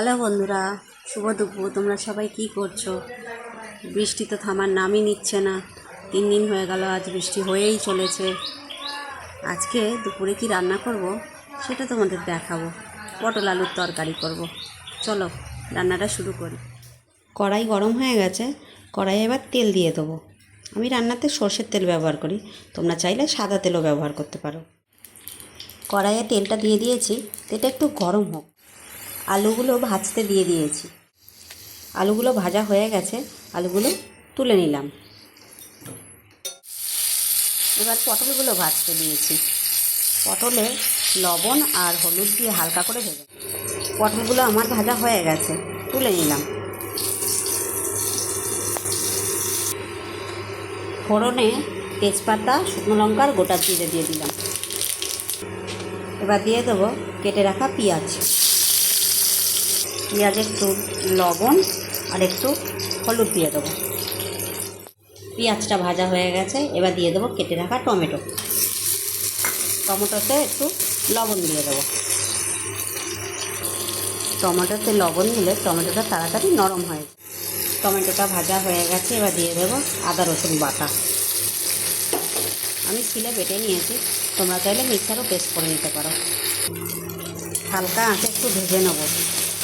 Hello বন্ধুরা, শুভ দুপুর। তোমরা সবাই কি করছো? বৃষ্টি তো থামার নামই নিচ্ছে না। 3 দিন হয়ে গেল, আজ বৃষ্টি হয়েই চলেছে। আজকে দুপুরে কি রান্না করব সেটা তোমাদের দেখাবো। পটল আলুর তরকারি করব। চলো রান্নাটা শুরু করি। কড়াই গরম হয়ে গেছে, কড়াইয়ে এবার তেল দিয়ে দেবো। আমি রান্নাতে সর্ষের তেল ব্যবহার করি, তোমরা চাইলে সাদা তেলও ব্যবহার করতে পারো। কড়াইয়ে তেলটা দিয়ে দিয়েছি, তেলটা একটু গরম হোক। আলুগুলো ভাজতে দিয়ে দিয়েছি। আলুগুলো ভাজা হয়ে গেছে, আলুগুলো তুলে নিলাম। এবার পটলগুলো ভাজতে দিয়েছি। পটলে লবণ আর হলুদ দিয়ে হালকা করে ভেজে, পটলগুলো আমার ভাজা হয়ে গেছে, তুলে নিলাম। ফোড়নে তেজপাতা, শুকনো লঙ্কা আর গোটা জিরে দিয়ে দিলাম। এবার দিয়ে দেবো কেটে রাখা পেঁয়াজ। পেঁয়াজে একটু লবণ আর একটু হলুদ দিয়ে দেবো। পেঁয়াজটা ভাজা হয়ে গেছে, এবার দিয়ে দেবো কেটে রাখা টমেটো। টমেটোতে একটু লবণ দিয়ে দেবো। টমেটোতে লবণ দিলে টমেটোটা তাড়াতাড়ি নরম হয়। টমেটোটা ভাজা হয়ে গেছে, এবার দিয়ে দেবো আদা রসুন বাটা। আমি শিলে বেটে নিয়েছি, তোমরা চাইলে মিক্সারও পেস্ট করে নিতে পারো। হালকা আঁচে একটু ভেজে নেবো,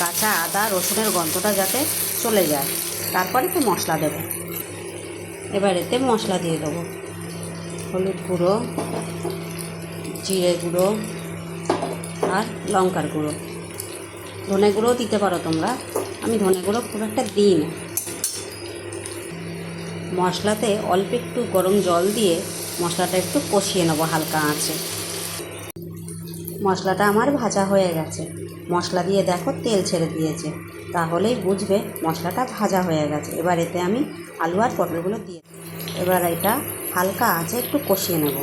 কাঁচা আদা রসুনের গন্ধটা যাতে চলে যায়। তারপরে তো মশলা দেবো। এবার এতে মশলা দিয়ে দেবো হলুদ গুঁড়ো, জিরে গুঁড়ো আর লঙ্কার গুঁড়ো। ধনে গুঁড়োও দিতে পারো তোমরা, আমি ধনে গুঁড়ো খুব একটা দিই না। মশলাতে অল্প একটু গরম জল দিয়ে মশলাটা একটু কষিয়ে নেবো হালকা আঁচে। মশলাটা আমার ভাজা হয়ে গেছে। মশলা দিয়ে দেখো তেল ছেড়ে দিয়েছে, তাহলেই বুঝবে মশলাটা ভাজা হয়ে গেছে। এবার এতে আমি আলু আর পটলগুলো দিয়ে, এবার এটা হালকা আঁচে একটু কষিয়ে নেব।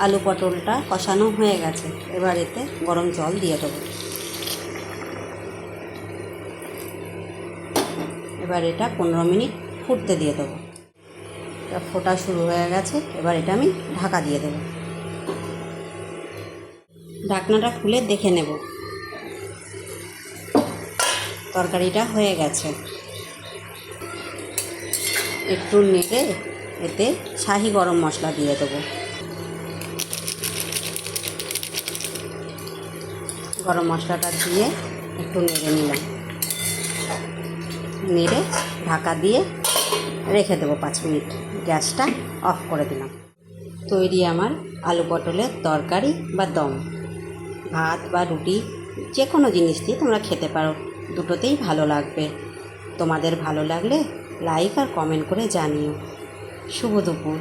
আলু পটলটা কষানো হয়ে গেছে, এবার এতে গরম জল দিয়ে দেবো। এবার এটা 15 মিনিট ফুটতে দিয়ে দেবো। এটা ফোটা শুরু হয়ে গেছে, এবার এটা আমি ঢাকা দিয়ে দেবো। ঢাকনাটা খুলে দেখে নেব, তরকারিটা হয়ে গেছে। একটু নেড়ে এতে শাহি গরম মশলা দিয়ে দেবো। গরম মশলাটা দিয়ে একটু নেড়ে নিলাম। নেড়ে ঢাকা দিয়ে রেখে দেবো 5 মিনিট। গ্যাসটা অফ করে দিলাম। তৈরি আমার আলু পটলের তরকারি বা দম। ভাত বা রুটি যে কোনো জিনিস দিয়ে তোমরা খেতে পারো, দুটোতেই ভালো লাগবে। তোমাদের ভালো লাগলে লাইক আর কমেন্ট করে জানিও। শুভ দুপুর।